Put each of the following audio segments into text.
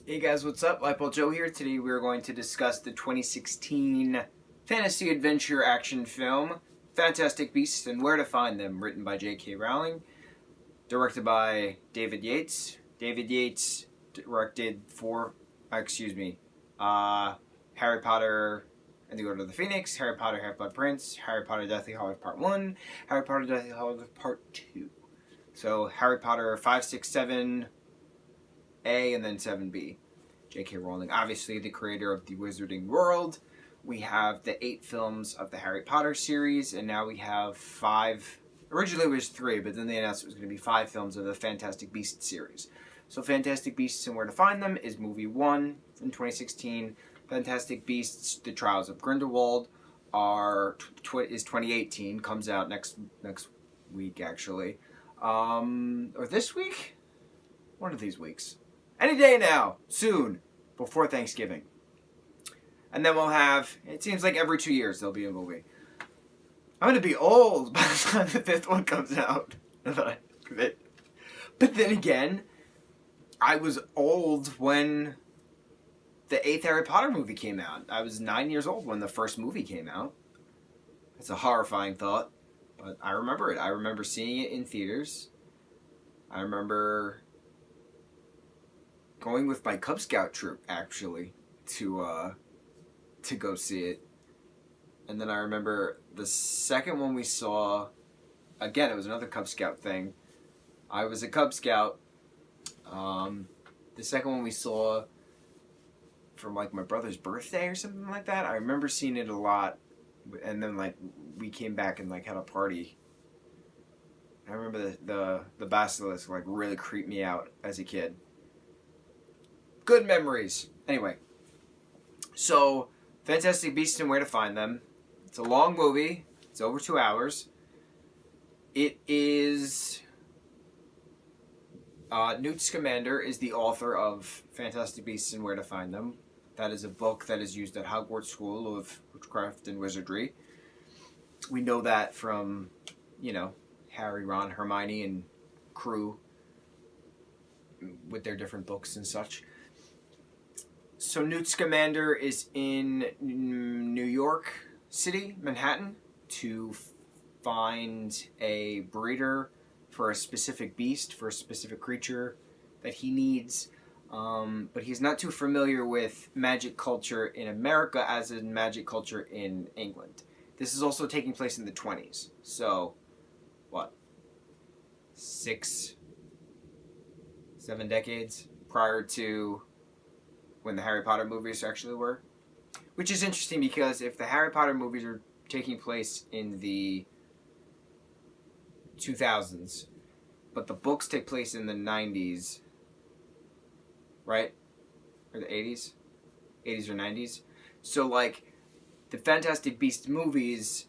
Hey guys, what's up? Lightboltjoe here. Today we're going to discuss the 2016 fantasy adventure action film Fantastic Beasts and Where to Find Them, written by J.K. Rowling, directed by David Yates. David Yates directed Harry Potter and the Order of the Phoenix, Harry Potter Half-Blood Prince, Harry Potter Deathly Hallows Part 1, Harry Potter Deathly Hallows Part 2. So Harry Potter 5, 6, 7... A and then 7B. J.K. Rowling, obviously the creator of the Wizarding World. We have the 8 films of the Harry Potter series, and now we have 5. Originally it was 3, but then they announced it was going to be 5 films of the Fantastic Beasts series. So Fantastic Beasts and Where to Find Them is movie 1 from 2016. Fantastic Beasts: The Trials of Grindelwald is 2018. Comes out next week, actually. Or this week? One of these weeks. Any day now, soon, before Thanksgiving. And then we'll have, it seems like every 2 years there'll be a movie. I'm going to be old by the time the 5th one comes out. But then again, I was old when the 8th Harry Potter movie came out. I was 9 years old when the first movie came out. It's a horrifying thought, but I remember it. I remember seeing it in theaters. I remember going with my Cub Scout troop, actually, to go see it. And then I remember the second one we saw, again, it was another Cub Scout thing. I was a Cub Scout. The second one we saw for, like, my brother's birthday or something like that. I remember seeing it a lot. And then, like, we came back and, like, had a party. I remember the basilisk, like, really creeped me out as a kid. Good memories. Anyway, so Fantastic Beasts and Where to Find Them. It's a long movie. It's over 2 hours. It is Newt Scamander is the author of Fantastic Beasts and Where to Find Them. That is a book that is used at Hogwarts School of Witchcraft and Wizardry. We know that from, Harry, Ron, Hermione, and crew with their different books and such. So Newt Scamander is in New York City, Manhattan, to find a breeder for a specific beast, for a specific creature that he needs. But he's not too familiar with magic culture in America as in magic culture in England. This is also taking place in the 20s. So, 6, 7 decades prior to when the Harry Potter movies actually were. Which is interesting because if the Harry Potter movies are taking place in the 2000s, but the books take place in the 90s, right? Or the 80s? 80s or 90s? So, like, the Fantastic Beasts movies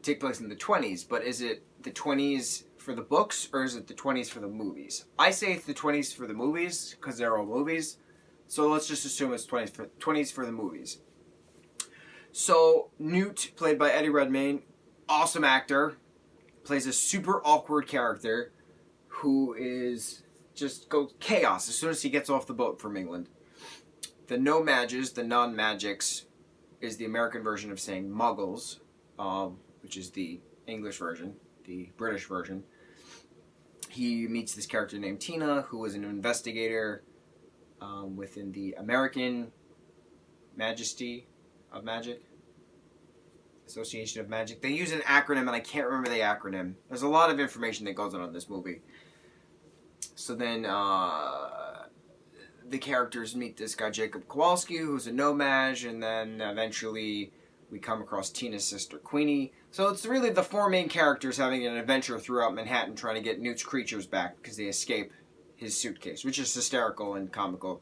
take place in the 20s, but is it the 20s for the books, or is it the 20s for the movies? I say it's the 20s for the movies, because they're all movies. So let's just assume it's 20s for the movies. So Newt, played by Eddie Redmayne, awesome actor, plays a super awkward character who is just goes chaos as soon as he gets off the boat from England. The no-mages, the non-magics, is the American version of saying muggles, which is the English version, the British version. He meets this character named Tina, who is an investigator within the American Majesty of Magic, Association of Magic. They use an acronym, and I can't remember the acronym. There's a lot of information that goes on in this movie. So then the characters meet this guy, Jacob Kowalski, who's a no-mage, and then eventually we come across Tina's sister, Queenie. So it's really the 4 main characters having an adventure throughout Manhattan trying to get Newt's creatures back because they escape his suitcase, which is hysterical and comical.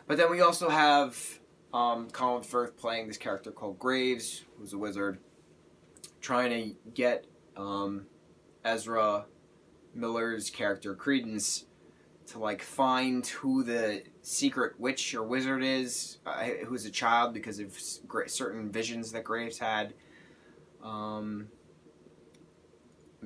But then we also have Colin Firth playing this character called Graves, who's a wizard, trying to get Ezra Miller's character Credence to, like, find who the secret witch or wizard is, who's a child because of certain visions that Graves had.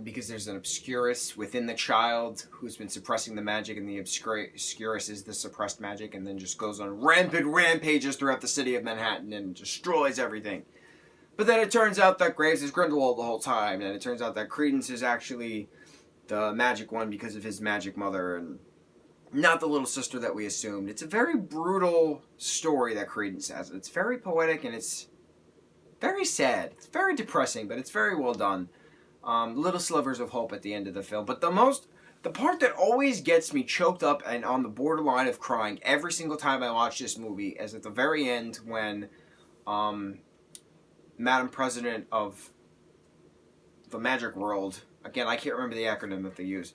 because there's an obscurus within the child who's been suppressing the magic, and the obscurus is the suppressed magic, and then just goes on rampant rampages throughout the city of Manhattan and destroys everything. But then it turns out that Graves is Grindelwald the whole time, and it turns out that Credence is actually the magic one because of his magic mother, and not the little sister that we assumed. It's a very brutal story that Credence has. It's very poetic, and it's very sad. It's very depressing, but it's very well done. Little slivers of hope at the end of the film. But the part that always gets me choked up and on the borderline of crying every single time I watch this movie is at the very end when Madam President of the Magic World, again, I can't remember the acronym that they use,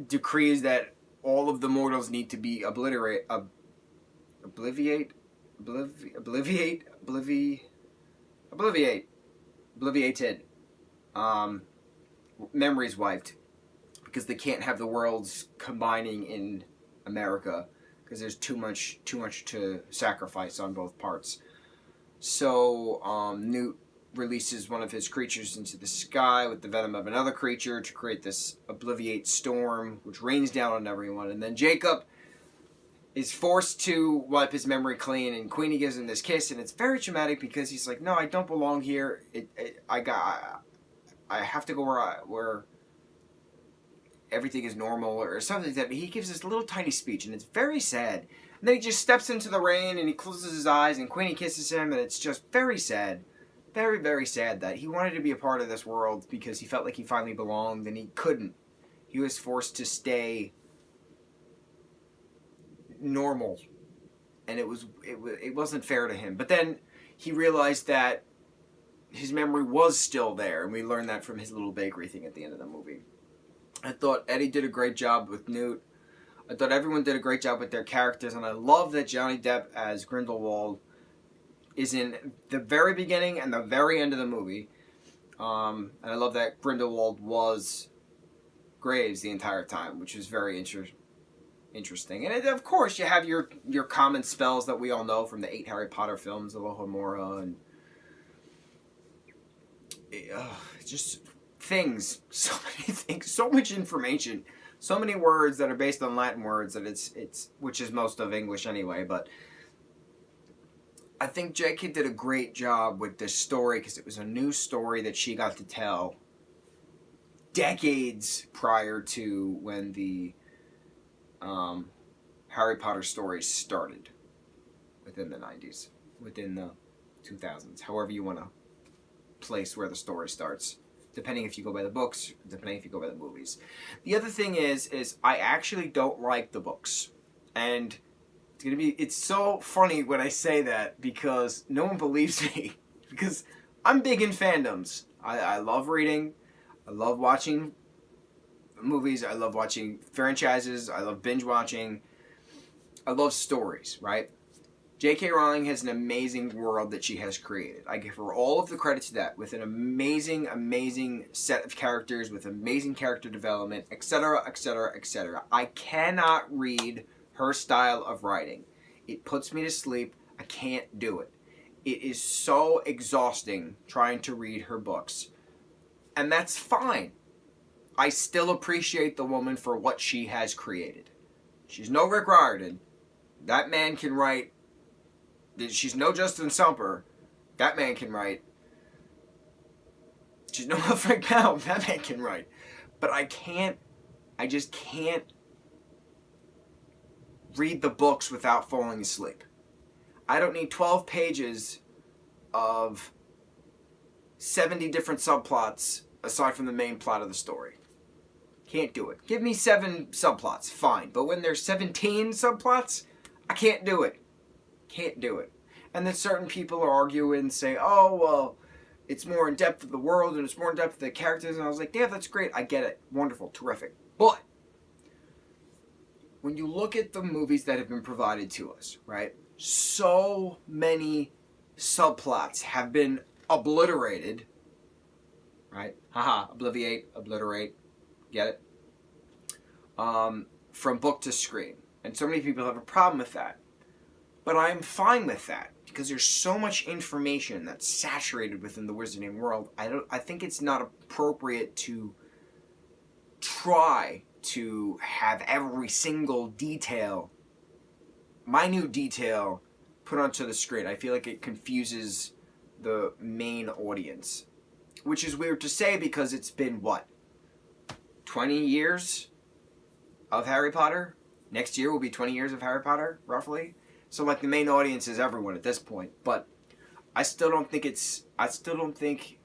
decrees that all of the mortals need to be obliterated. Memories wiped, because they can't have the worlds combining in America because there's too much to sacrifice on both parts. So Newt releases one of his creatures into the sky with the venom of another creature to create this obliviate storm, which rains down on everyone. And then Jacob is forced to wipe his memory clean, and Queenie gives him this kiss, and it's very traumatic because he's like, no, I don't belong here. I have to go where everything is normal or something like that. But he gives this little tiny speech, and it's very sad. And then he just steps into the rain, and he closes his eyes, and Queenie kisses him, and it's just very sad. Very, very sad that he wanted to be a part of this world because he felt like he finally belonged, and he couldn't. He was forced to stay normal, and it wasn't fair to him. But then he realized that his memory was still there, and we learned that from his little bakery thing at the end of the movie. I thought Eddie did a great job with Newt. I thought everyone did a great job with their characters, and I love that Johnny Depp as Grindelwald is in the very beginning and the very end of the movie. And I love that Grindelwald was Graves the entire time, which is very interesting. And of course, you have your common spells that we all know from the 8 Harry Potter films, Alohomora, and just things. So many things, so much information, so many words that are based on Latin words that it's which is most of English anyway. But I think J.K. did a great job with this story because it was a new story that she got to tell decades prior to when the Harry Potter stories started within the 90s, within the 2000s, however you want to place where the story starts, depending if you go by the books, depending if you go by the movies. The other thing is I actually don't like the books, and it's so funny when I say that because no one believes me, because I'm big in fandoms. I love reading, I love watching movies, I love watching franchises, I love binge watching, I love stories, right? J.K. Rowling has an amazing world that she has created. I give her all of the credit to that, with an amazing, amazing set of characters, with amazing character development, etc., etc., etc. I cannot read her style of writing. It puts me to sleep. I can't do it. It is so exhausting trying to read her books. And that's fine. I still appreciate the woman for what she has created. She's no Rick Riordan. That man can write. She's no Justin Sumper. That man can write. She's no Frank Powell. That man can write. But I just can't read the books without falling asleep. I don't need 12 pages of 70 different subplots aside from the main plot of the story. Can't do it. Give me 7 subplots, fine. But when there's 17 subplots, I can't do it. Can't do it. And then certain people argue and say, oh, well, it's more in depth of the world and it's more in depth of the characters. And I was like, yeah, that's great. I get it. Wonderful. Terrific. But when you look at the movies that have been provided to us, right, so many subplots have been obliterated, right? Haha, obliterate, get it? From book to screen. And so many people have a problem with that. But I'm fine with that. because there's so much information that's saturated within the Wizarding world. I think it's not appropriate to try to have every single detail, minute detail, put onto the screen. I feel like it confuses the main audience, which is weird to say because it's been, what, 20 years of Harry Potter? Next year will be 20 years of Harry Potter, roughly. So, like, the main audience is everyone at this point. But I still don't think,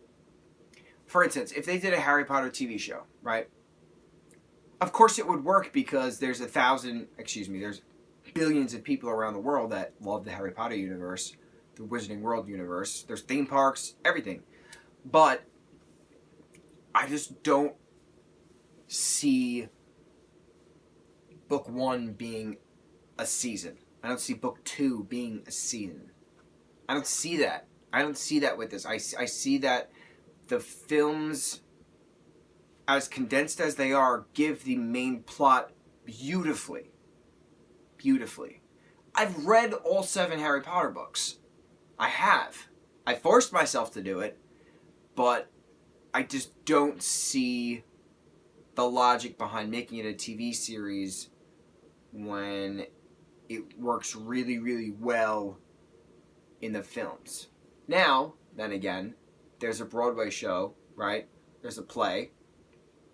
for instance, if they did a Harry Potter TV show, right? Of course it would work because there's there's billions of people around the world that love the Harry Potter universe, the Wizarding World universe. There's theme parks, everything. But I just don't see book 1 being a season. I don't see book 2 being a season. I don't see that. I don't see that with this. I see that the films, as condensed as they are, give the main plot beautifully. Beautifully. I've read all 7 Harry Potter books. I have. I forced myself to do it, but I just don't see the logic behind making it a TV series when it works really, really well in the films. Now, then again, there's a Broadway show, right? There's a play,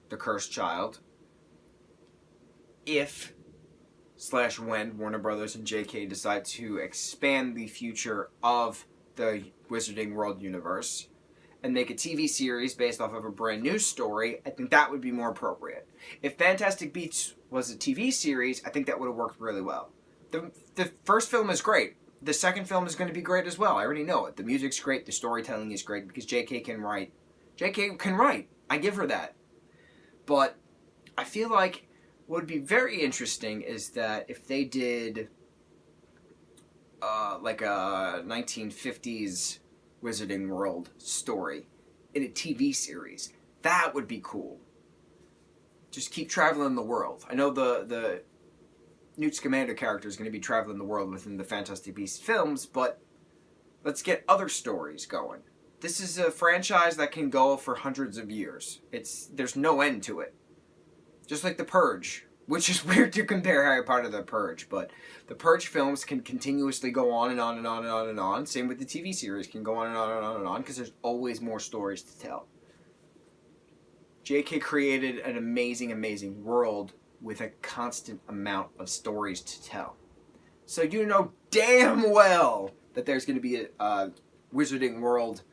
The Cursed Child. If/when Warner Brothers and JK decide to expand the future of the Wizarding World universe and make a TV series based off of a brand new story, I think that would be more appropriate. If Fantastic Beasts was a TV series, I think that would have worked really well. The first film is great. The second film is going to be great as well. I already know it. The music's great. The storytelling is great because JK can write. JK can write. I give her that. But I feel like what would be very interesting is that if they did like a 1950s Wizarding World story in a TV series, that would be cool. Just keep traveling the world. I know the Newt Scamander character is going to be traveling the world within the Fantastic Beasts films, but let's get other stories going. This is a franchise that can go for hundreds of years. There's no end to it. Just like The Purge, which is weird to compare Harry Potter to The Purge, but the Purge films can continuously go on and on and on and on and on. Same with the TV series, can go on and on and on and on, because there's always more stories to tell. JK created an amazing, amazing world with a constant amount of stories to tell. So you know damn well that there's going to be a Wizarding World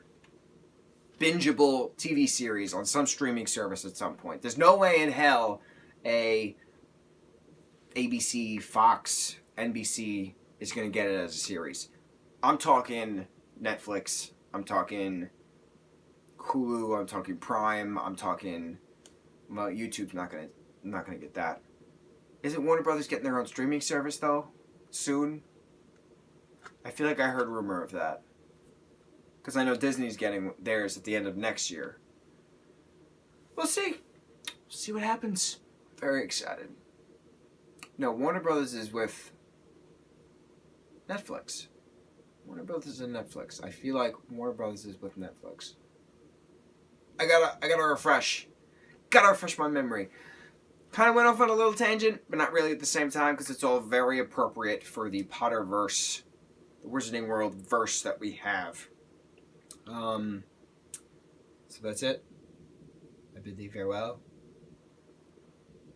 bingeable TV series on some streaming service at some point. There's no way in hell a ABC, Fox, NBC is going to get it as a series. I'm talking Netflix, I'm talking Hulu, I'm talking Prime, I'm talking, well, YouTube's not going to get that. Isn't Warner Brothers getting their own streaming service though soon? I feel like I heard a rumor of that. Because I know Disney's getting theirs at the end of next year. We'll see. See what happens. Very excited. No, Warner Brothers is with Netflix. Warner Brothers is Netflix. I feel like Warner Brothers is with Netflix. I gotta refresh. Gotta refresh my memory. Kind of went off on a little tangent, but not really at the same time, because it's all very appropriate for the Potterverse, the Wizarding World verse that we have. So that's it. I bid thee farewell.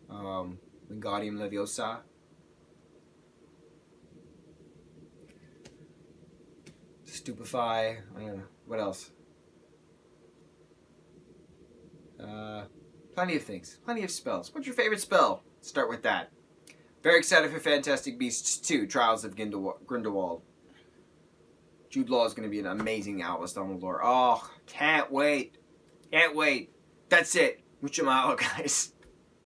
Wingardium Leviosa. Stupefy. I don't know. What else? Plenty of things. Plenty of spells. What's your favorite spell? Start with that. Very excited for Fantastic Beasts 2, Trials of Grindelwald. Jude Law is going to be an amazing Albus Dumbledore. Oh, can't wait. Can't wait. That's it. Mucho mahalo, guys.